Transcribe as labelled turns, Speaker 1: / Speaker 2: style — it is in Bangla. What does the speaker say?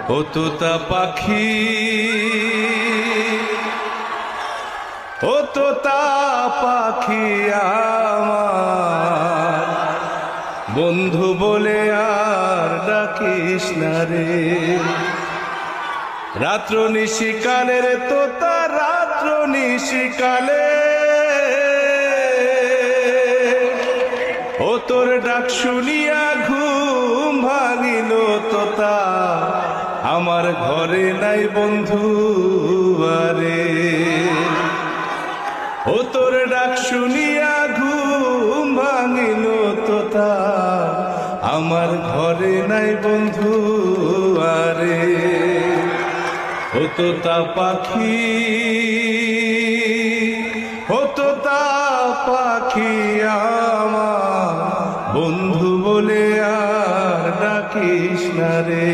Speaker 1: ও তোতা পাখি, ও তোতা পাখি আমার, বন্ধু বলে আর ডাকিস না রে। রাত্র নিশিকালে রে তোতা, রাত্র নিশিকালে ও তোর ডাক শুনিয়া ঘুম ভাঙিল তোতা, আমার ঘরে নাই বন্ধু আরে। ও তোর ডাক শুনিয়া ঘুম ভাঙিল তোতা, আমার ঘরে নাই বন্ধু আরে। ও তোতা পাখি, ও তোতা পাখি আমার, বন্ধু বলে আর ডাকিস না রে।